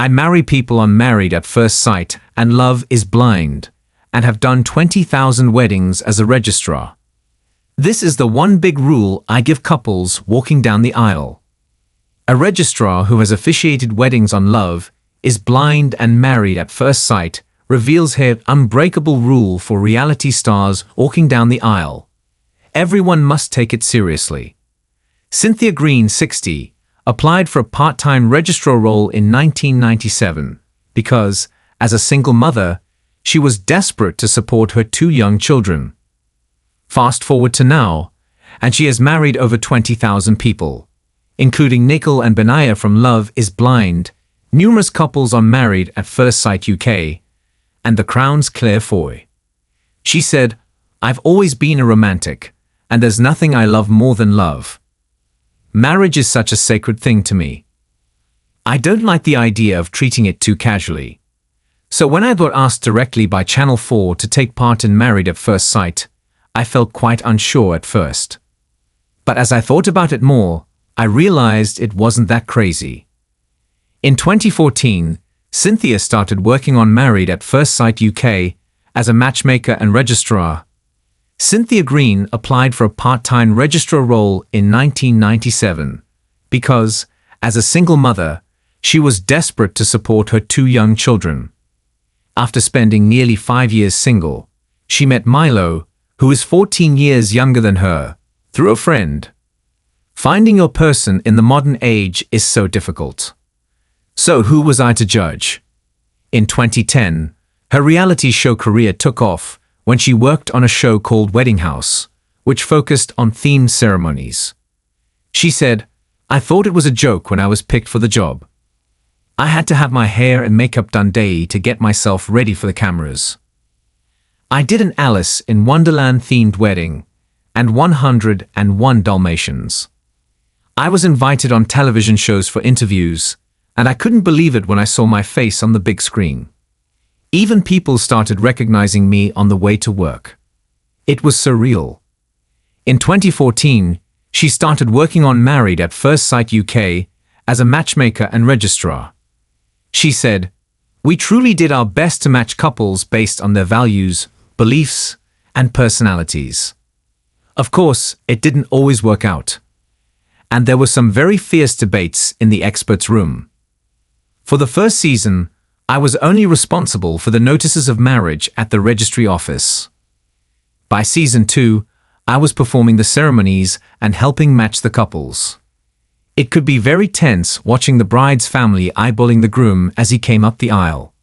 I marry people on Married at First Sight and Love is Blind, and have done 20,000 weddings as a registrar. This is the one big rule I give couples walking down the aisle. A registrar who has officiated weddings on Love is Blind and Married at First Sight reveals her unbreakable rule for reality stars walking down the aisle. Everyone must take it seriously. Cynthia Green, 60, applied for a part-time registrar role in 1997 because, as a single mother, she was desperate to support her 2 young children. Fast forward to now, and she has married over 20,000 people, including Nicole and Benaiah from Love is Blind, numerous couples on Married at First Sight UK, and The Crown's Claire Foy. She said, "I've always been a romantic, and there's nothing I love more than love. Marriage is such a sacred thing to me. I don't like the idea of treating it too casually." So when I got asked directly by Channel 4 to take part in Married at First Sight, I felt quite unsure at first. But as I thought about it more, I realized it wasn't that crazy. In 2014, Cynthia started working on Married at First Sight UK as a matchmaker and registrar. Cynthia Green applied for a part-time registrar role in 1997 because, as a single mother, she was desperate to support her 2 young children. After spending nearly 5 years single, she met Milo, who is 14 years younger than her, through a friend. Finding your person in the modern age is so difficult. So who was I to judge? In 2010, her reality show career took off when she worked on a show called Wedding House, which focused on themed ceremonies. She said, "I thought it was a joke when I was picked for the job. I had to have my hair and makeup done daily to get myself ready for the cameras. I did an Alice in Wonderland themed wedding and 101 Dalmatians. I was invited on television shows for interviews, and I couldn't believe it when I saw my face on the big screen. Even people started recognizing me on the way to work. It was surreal." In 2014, she started working on Married at First Sight UK as a matchmaker and registrar. She said, "We truly did our best to match couples based on their values, beliefs, and personalities. Of course, it didn't always work out. And there were some very fierce debates in the experts' room. For the first season, I was only responsible for the notices of marriage at the registry office. By season 2, I was performing the ceremonies and helping match the couples. It could be very tense watching the bride's family eyeballing the groom as he came up the aisle.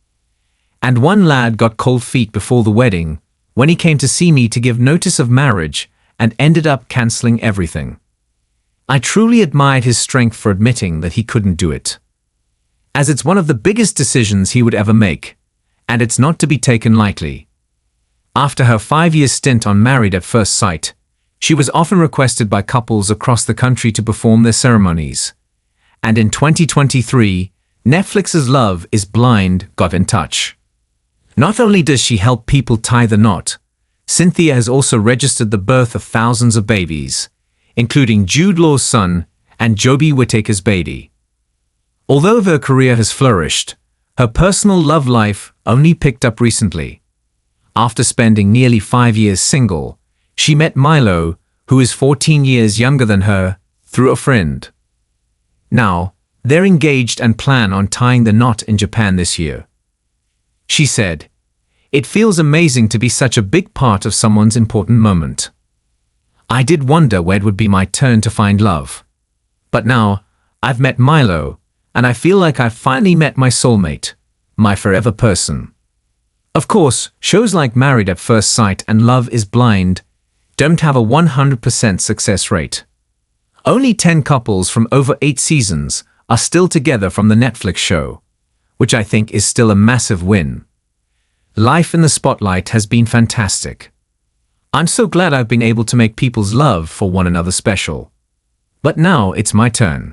And one lad got cold feet before the wedding when he came to see me to give notice of marriage and ended up cancelling everything. I truly admired his strength for admitting that he couldn't do it, as it's one of the biggest decisions he would ever make, and it's not to be taken lightly." After her 5-year stint on Married at First Sight, she was often requested by couples across the country to perform their ceremonies. And in 2023, Netflix's Love is Blind got in touch. Not only does she help people tie the knot, Cynthia has also registered the birth of thousands of babies, including Jude Law's son and Jodie Whittaker's baby. Although her career has flourished, her personal love life only picked up recently. After spending nearly 5 years single, she met Milo, who is 14 years younger than her, through a friend. Now, they're engaged and plan on tying the knot in Japan this year. She said, "It feels amazing to be such a big part of someone's important moment. I did wonder when it would be my turn to find love. But now, I've met Milo, and I feel like I've finally met my soulmate, my forever person." Of course, shows like Married at First Sight and Love is Blind don't have a 100% success rate. Only 10 couples from over 8 seasons are still together from the Netflix show, which I think is still a massive win. Life in the spotlight has been fantastic. I'm so glad I've been able to make people's love for one another special. But now it's my turn.